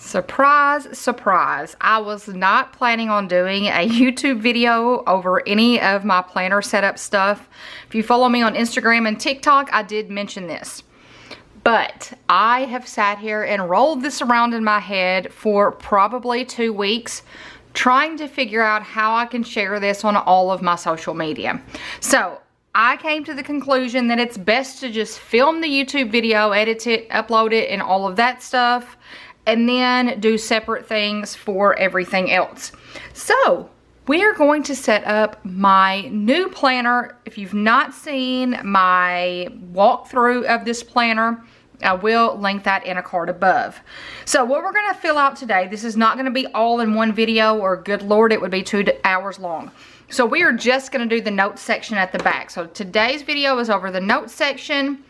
Surprise, surprise. I was not planning on doing a YouTube video over any of my planner setup stuff. If you follow me on Instagram and TikTok, I did mention this. But I have sat here and rolled this around in my head for probably 2 weeks, trying to figure out how I can share this on all of my social media. So I came to the conclusion that it's best to just film the YouTube video, edit it, upload it, and all of that stuff, and then do separate things for everything else. So we're going to set up my new planner. If you've not seen my walkthrough of this planner, I will link that in a card above. So what we're going to fill out today, this is not going to be all in one video, or good Lord, it would be 2 hours long. So we are just going to do the notes section at the back. So today's video is over the notes section.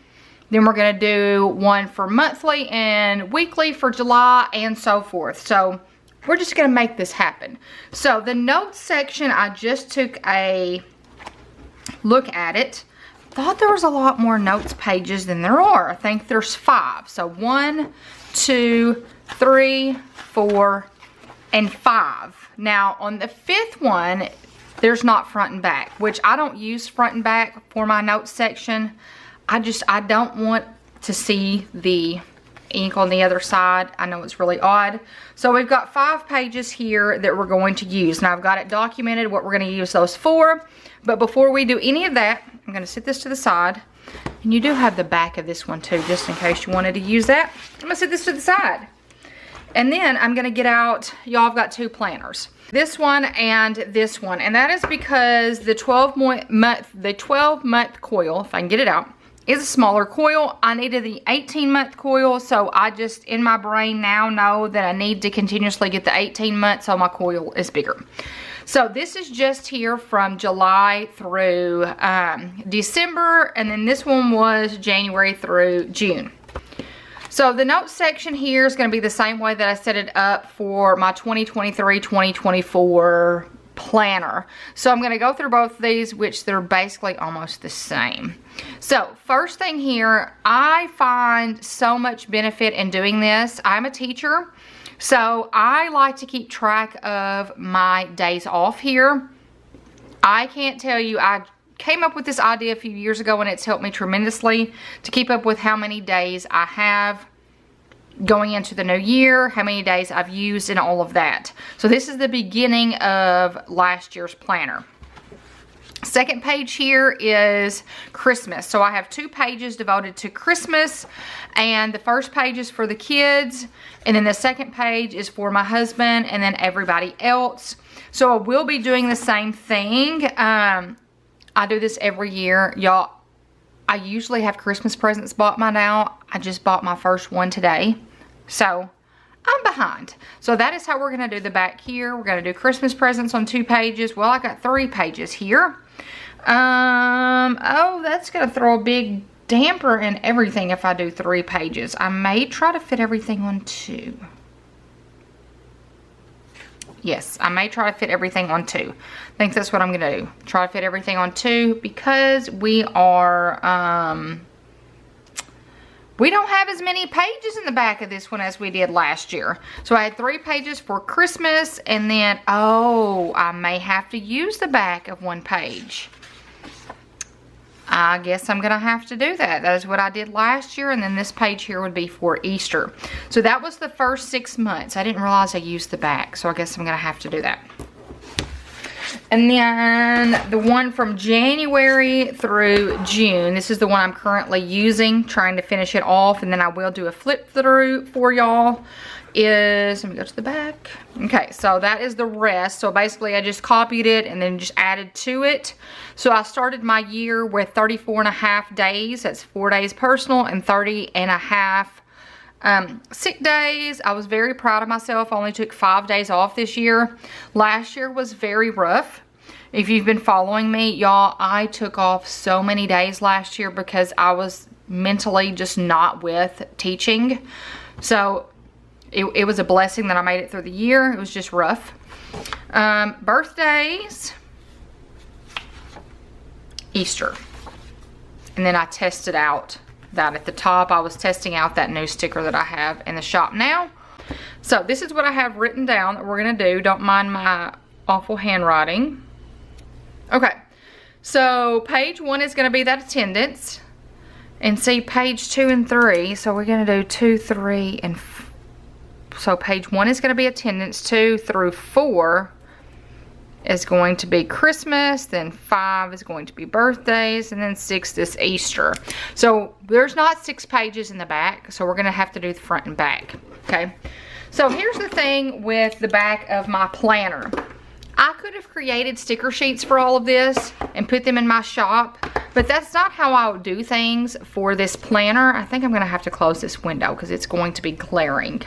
Then we're going to do one for monthly and weekly for July and so forth. So we're just going to make this happen. So the notes section, I just took a look at it. Thought there was a lot more notes pages than there are. I think there's 5. So 1, 2, 3, 4, and 5. Now on the 5th one, there's not front and back, which I don't use front and back for my notes section. I don't want to see the ink on the other side. I know it's really odd. So we've got 5 pages here that we're going to use. Now I've got it documented what we're going to use those for. But before we do any of that, I'm going to set this to the side. And you do have the back of this one too, just in case you wanted to use that. I'm going to set this to the side. And then I'm going to get out, y'all, I've got 2 planners. This one and this one. And that is because the 12-month coil, if I can get it out, is a smaller coil. I needed the 18-month coil, so I just, in my brain now, know that I need to continuously get the 18 months, so my coil is bigger. So this is just here from July through December, and then this one was January through June. So the notes section here is going to be the same way that I set it up for my 2023-2024 planner. So I'm going to go through both of these, which they're basically almost the same. So first thing here, I find so much benefit in doing this. I'm a teacher, so I like to keep track of my days off here. I can't tell you, I came up with this idea a few years ago and it's helped me tremendously to keep up with how many days I have going into the new year, how many days I've used, and all of that. So this is the beginning of last year's planner. Second page here is Christmas. So I have 2 pages devoted to Christmas, and the first page is for the kids, and then the second page is for my husband and then everybody else. So I will be doing the same thing. I do this every year, y'all. I usually have Christmas presents bought by now. I just bought my first one today, so I'm behind. So that is how we're going to do the back here. We're going to do Christmas presents on 2 pages. Well, I got 3 pages here. Oh, that's going to throw a big damper in everything if I do 3 pages. I may try to fit everything on 2. Yes, I may try to fit everything on 2. I think that's what I'm going to do. Try to fit everything on 2 because we are, we don't have as many pages in the back of this one as we did last year. So I had 3 pages for Christmas, and then, oh, I may have to use the back of 1 page. I guess I'm going to have to do that. That is what I did last year, and then this page here would be for Easter. So that was the first 6 months. I didn't realize I used the back, so I guess I'm going to have to do that. And then the one from January through June, this is the one I'm currently using, trying to finish it off, and then I will do a flip through for y'all, is, let me go to the back. Okay, so that is the rest. So basically I just copied it and then just added to it. So I started my year with 34.5 days. That's 4 days personal and 30.5 sick days. I was very proud of myself. I only took 5 days off this year. Last year was very rough. If you've been following me, y'all, I took off so many days last year because I was mentally just not with teaching. So it was a blessing that I made it through the year. It was just rough. Birthdays, Easter. And then I tested out that at the top. I was testing out that new sticker that I have in the shop now. So this is what I have written down that we're gonna do. Don't mind my awful handwriting. Okay, so page 1 is gonna be that attendance. And see page 2 and 3, so we're gonna do 2, 3, and so page 1 is gonna be attendance, 2 through 4 is going to be Christmas, then 5 is going to be birthdays, and then 6 is Easter. So there's not 6 pages in the back, so we're gonna have to do the front and back, okay? So here's the thing with the back of my planner. I could have created sticker sheets for all of this and put them in my shop, but that's not how I would do things for this planner. I think I'm gonna have to close this window because it's going to be glaring.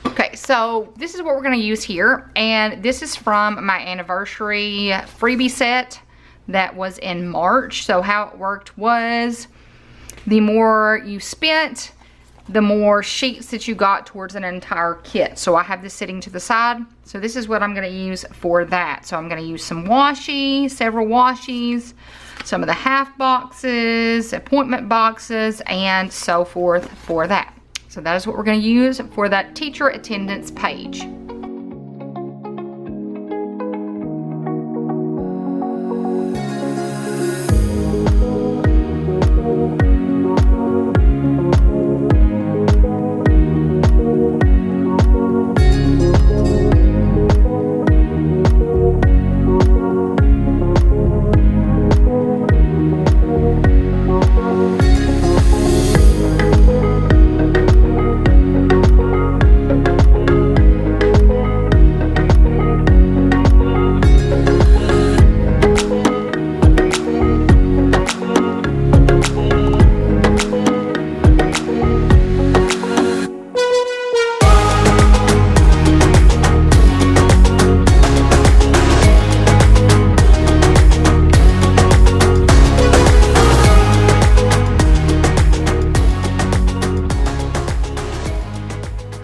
Okay, so this is what we're gonna use here, and this is from my anniversary freebie set that was in March. So how it worked was, the more you spent, the more sheets that you got towards an entire kit. So I have this sitting to the side. So this is what I'm gonna use for that. So I'm gonna use some washi, several washies, some of the half boxes, appointment boxes, and so forth for that. So that is what we're gonna use for that teacher attendance page.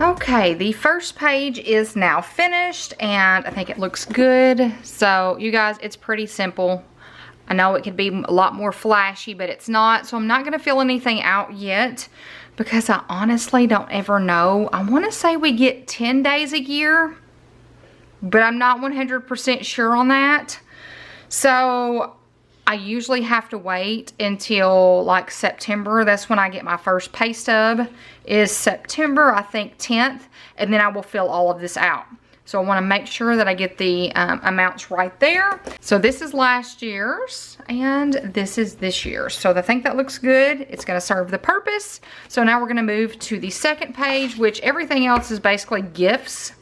Okay, the first page is now finished and I think it looks good. So you guys, it's pretty simple. I know it could be a lot more flashy, but it's not. So I'm not gonna fill anything out yet because I honestly don't ever know. I wanna say we get 10 days a year, but I'm not 100% sure on that. So I usually have to wait until like September. That's when I get my first pay stub, is September, I think 10th, and then I will fill all of this out. So I want to make sure that I get the amounts right there. So this is last year's and this is this year's. So I think that looks good. It's going to serve the purpose. So now we're going to move to the second page, which everything else is basically gifts,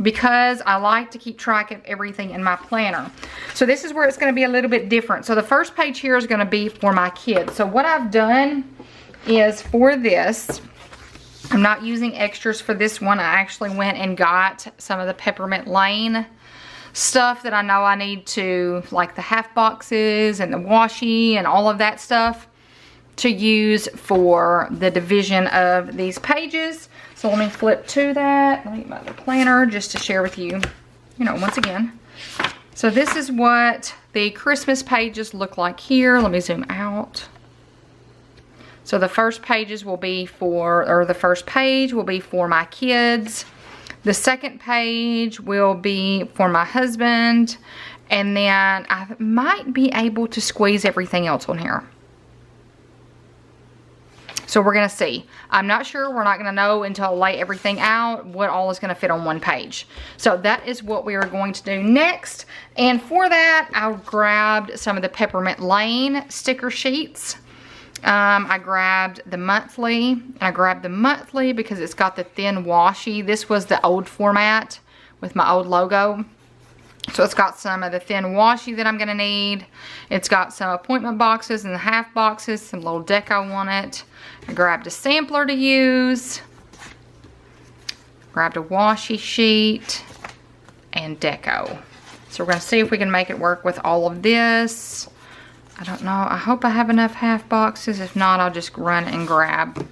because I like to keep track of everything in my planner. So this is where it's gonna be a little bit different. So the first page here is gonna be for my kids. So what I've done is for this, I'm not using extras for this one. I actually went and got some of the Peppermint Lane stuff that I know I need to, like the half boxes and the washi and all of that stuff, to use for the division of these pages. So let me flip to that. Let me get my other planner just to share with you, once again. So this is what the Christmas pages look like here. Let me zoom out. So the first pages will be the first page will be for my kids. The second page will be for my husband. And then I might be able to squeeze everything else on here. So we're gonna see. I'm not sure, we're not gonna know until I lay everything out what all is gonna fit on one page. So that is what we are going to do next. And for that, I grabbed some of the Peppermint Lane sticker sheets. I grabbed the monthly, and I grabbed the monthly because it's got the thin washi. This was the old format with my old logo. So it's got some of the thin washi that I'm gonna need. It's got some appointment boxes and the half boxes, some little deco on it. I grabbed a sampler to use. Grabbed a washi sheet and deco. So we're gonna see if we can make it work with all of this. I don't know, I hope I have enough half boxes. If not, I'll just run and grab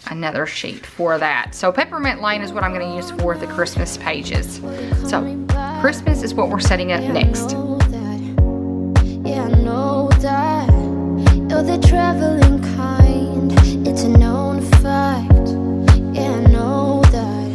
another sheet for that. So Peppermint Lane is what I'm gonna use for the Christmas pages. So Christmas is what we're setting up next. Yeah, I know that you're the traveling kind. It's a known fact. Yeah, I know that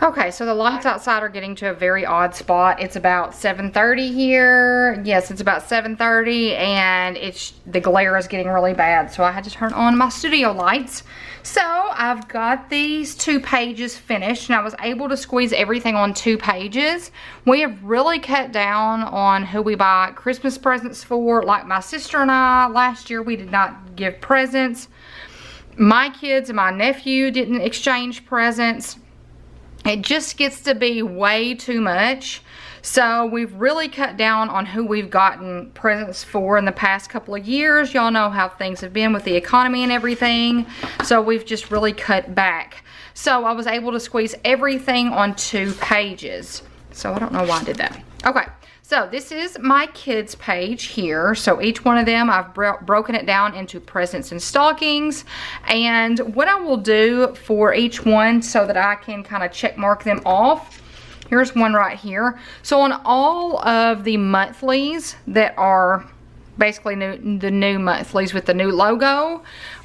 Okay, so the lights outside are getting to a very odd spot. It's about 7:30 here. Yes, it's about 7:30, and the glare is getting really bad. So I had to turn on my studio lights. So I've got these 2 pages finished, and I was able to squeeze everything on 2 pages. We have really cut down on who we buy Christmas presents for. Like my sister and I, last year we did not give presents. My kids and my nephew didn't exchange presents. It just gets to be way too much. So we've really cut down on who we've gotten presents for in the past couple of years. Y'all know how things have been with the economy and everything. So we've just really cut back. So I was able to squeeze everything on 2 pages. So I don't know why I did that. Okay, so this is my kids page here. So each one of them, I've broken it down into presents and stockings. And what I will do for each one so that I can kind of check mark them off, here's one right here. So on all of the monthlies that are basically the new monthlies with the new logo,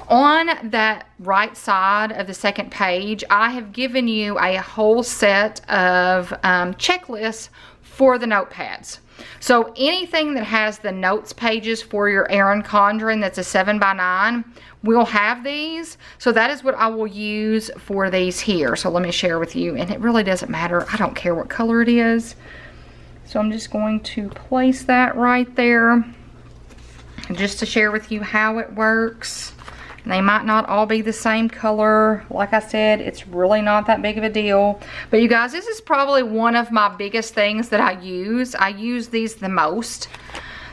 on that right side of the second page, I have given you a whole set of checklists for the notepads. So anything that has the notes pages for your ERIN Condren that's a 7x9 will have these. So that is what I will use for these here. So let me share with you, and it really doesn't matter. I don't care what color it is. So I'm just going to place that right there just to share with you how it works. They might not all be the same color. Like I said, it's really not that big of a deal. But you guys, this is probably one of my biggest things that I use. I use these the most.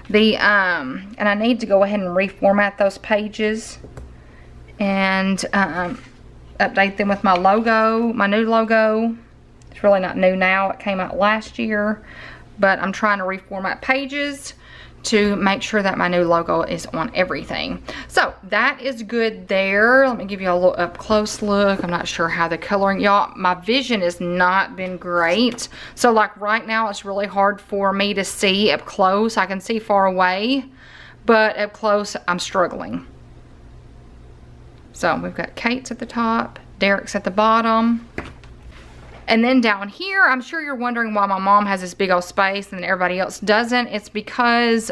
And I need to go ahead and reformat those pages and update them with my logo, my new logo. It's really not new now. It came out last year. But I'm trying to reformat pages to make sure that my new logo is on everything. So that is good there. Let me give you a little up close look. I'm not sure how the coloring, y'all, my vision has not been great. So like right now it's really hard for me to see up close. I can see far away, but up close I'm struggling. So we've got Kate's at the top, Derek's at the bottom. And then down here, I'm sure you're wondering why my mom has this big old space and everybody else doesn't. It's because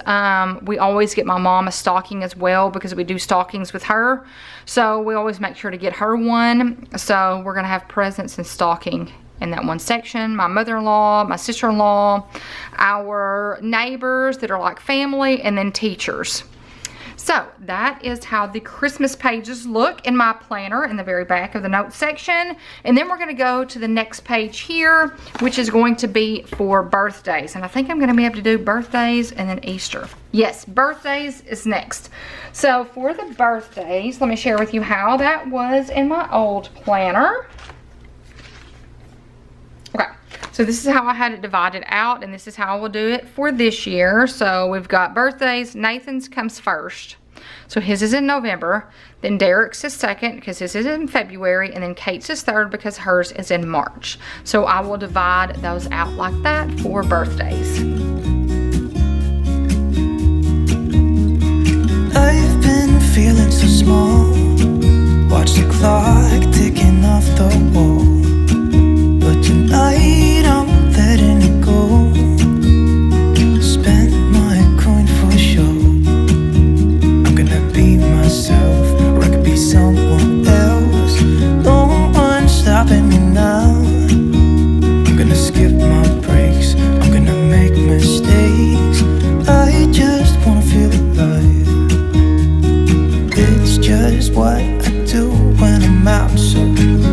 we always get my mom a stocking as well, because we do stockings with her. So we always make sure to get her one. So we're going to have presents and stocking in that one section. My mother-in-law, my sister-in-law, our neighbors that are like family, and then teachers. So that is how the Christmas pages look in my planner in the very back of the notes section. And then we're going to go to the next page here, which is going to be for birthdays. And I think I'm going to be able to do birthdays and then Easter. Yes, birthdays is next. So for the birthdays, let me share with you how that was in my old planner. Okay. So this is how I had it divided out, and this is how I will do it for this year. So we've got birthdays. Nathan's comes first. So his is in November. Then Derek's is second because his is in February. And then Kate's is third because hers is in March. So I will divide those out like that for birthdays. I've been feeling so small. Watch the clock ticking off the wall. But tonight I'm letting it go. Spend my coin for sure. I'm gonna be myself, or I could be someone else. No one's stopping me now. I'm gonna skip my breaks. I'm gonna make mistakes. I just wanna feel alive. It's just what I do when I'm out. So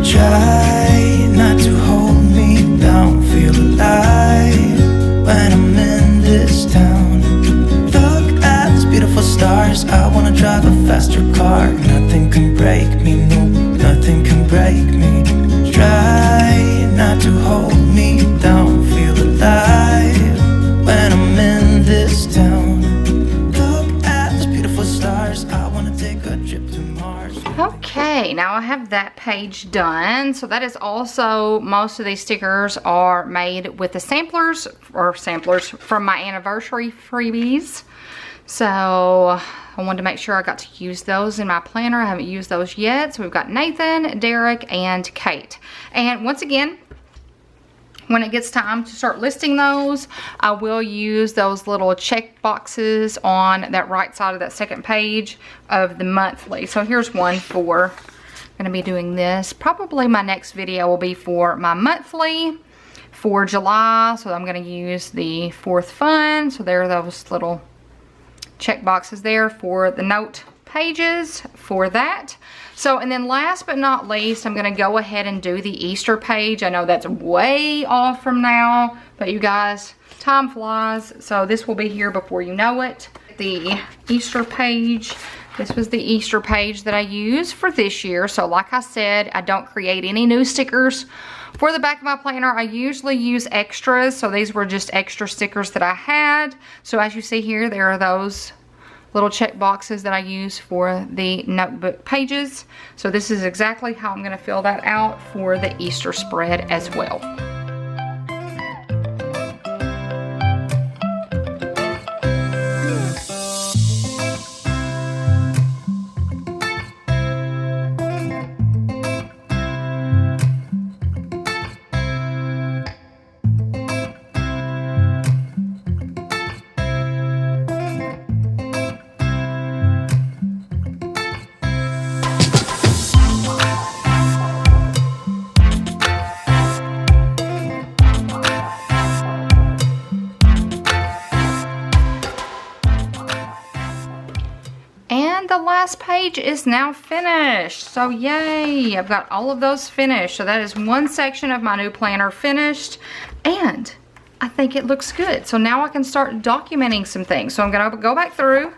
try not to hold me down. Feel alive when I'm in this town. Look at these beautiful stars. I wanna drive a faster car. Nothing can break me, no, nothing can break me. Try not to hold me down. Feel alive when I'm in this town. Look at these beautiful stars. I wanna take a trip to Mars. Okay, now I have that page done. So that is also, most of these stickers are made with the samplers from my anniversary freebies. So I wanted to make sure I got to use those in my planner. I haven't used those yet. So we've got Nathan, Derek, and Kate. And once again, when it gets time to start listing those, I will use those little check boxes on that right side of that second page of the monthly. So here's one for, I'm gonna be doing this. Probably my next video will be for my monthly for July. So I'm gonna use the 4th fund. So there are those little check boxes there for the note pages for that. So, and then last but not least, I'm gonna go ahead and do the Easter page. I know that's way off from now, but you guys, time flies. So this will be here before you know it. The Easter page, this was the Easter page that I used for this year. So like I said, I don't create any new stickers for the back of my planner. I usually use extras. So these were just extra stickers that I had. So as you see here, there are those little check boxes that I use for the notebook pages. So this is exactly how I'm gonna fill that out for the Easter spread as well. And the last page is now finished. So yay, I've got all of those finished. So that is one section of my new planner finished. And I think it looks good. So now I can start documenting some things. So I'm gonna go back through.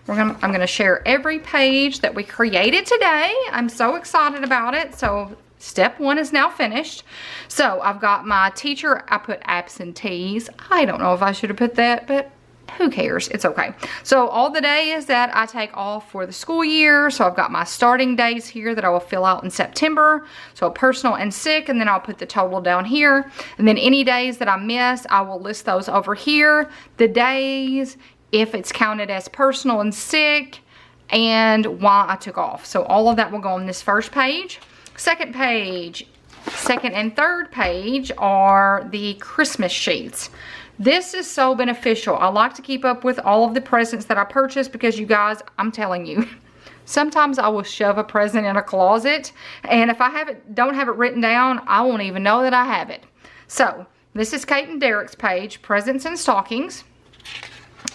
I'm gonna share every page that we created today. I'm so excited about it. So step 1 is now finished. So I've got my teacher, I put absentees. I don't know if I should have put that, but who cares? It's okay. So all the days that I take off for the school year. So I've got my starting days here that I will fill out in September. So personal and sick, and then I'll put the total down here. And then any days that I miss, I will list those over here. The days, if it's counted as personal and sick, and why I took off. So all of that will go on this first page. Second page, second and third page are the Christmas sheets. This is so beneficial. I like to keep up with all of the presents that I purchase because you guys, I'm telling you, sometimes I will shove a present in a closet, and if I don't have it written down, I won't even know that I have it. So this is Kate and Derek's page, presents and stockings.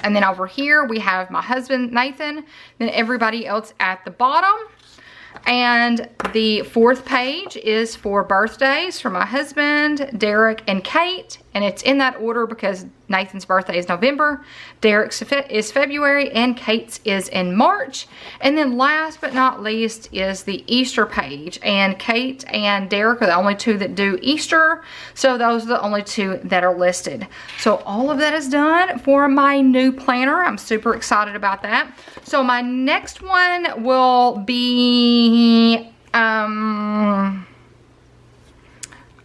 And then over here we have my husband, Nathan, then everybody else at the bottom. And the 4th page is for birthdays for my husband, Derek, and Kate. And it's in that order because Nathan's birthday is November, Derek's is February, and Kate's is in March. And then last but not least is the Easter page. And Kate and Derek are the only 2 that do Easter. So those are the only 2 that are listed. So all of that is done for my new planner. I'm super excited about that. So my next one will be, I'm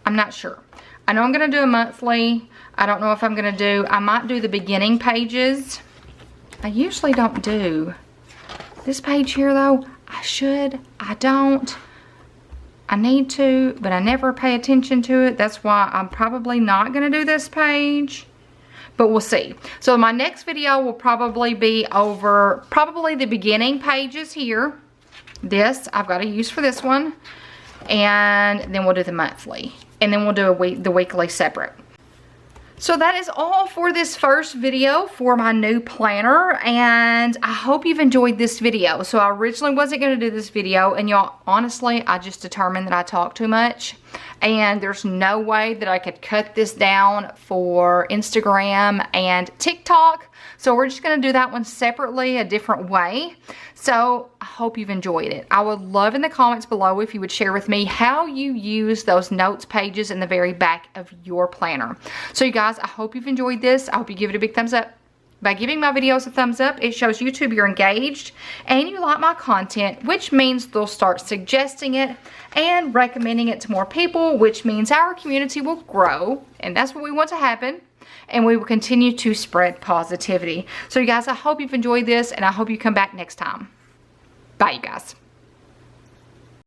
not sure. I know I'm going to do a monthly. I don't know if I'm going to do, I might do the beginning pages. I usually don't do this page here though. I should, I don't. I need to, but I never pay attention to it. That's why I'm probably not going to do this page. But we'll see. So my next video will probably be over probably the beginning pages here. This I've got to use for this one. And then we'll do the monthly. And then we'll do the weekly separate. So that is all for this first video for my new planner, and I hope you've enjoyed this video. So I originally wasn't going to do this video, and y'all, honestly, I just determined that I talk too much, and there's no way that I could cut this down for Instagram and TikTok. So we're just going to do that one separately, a different way. So I hope you've enjoyed it. I would love in the comments below if you would share with me how you use those notes pages in the very back of your planner. So you guys, I hope you've enjoyed this. I hope you give it a big thumbs up. By giving my videos a thumbs up, it shows YouTube you're engaged and you like my content, which means they'll start suggesting it and recommending it to more people, which means our community will grow, and that's what we want to happen. And we will continue to spread positivity. So you guys, I hope you've enjoyed this, and I hope you come back next time. Bye, you guys.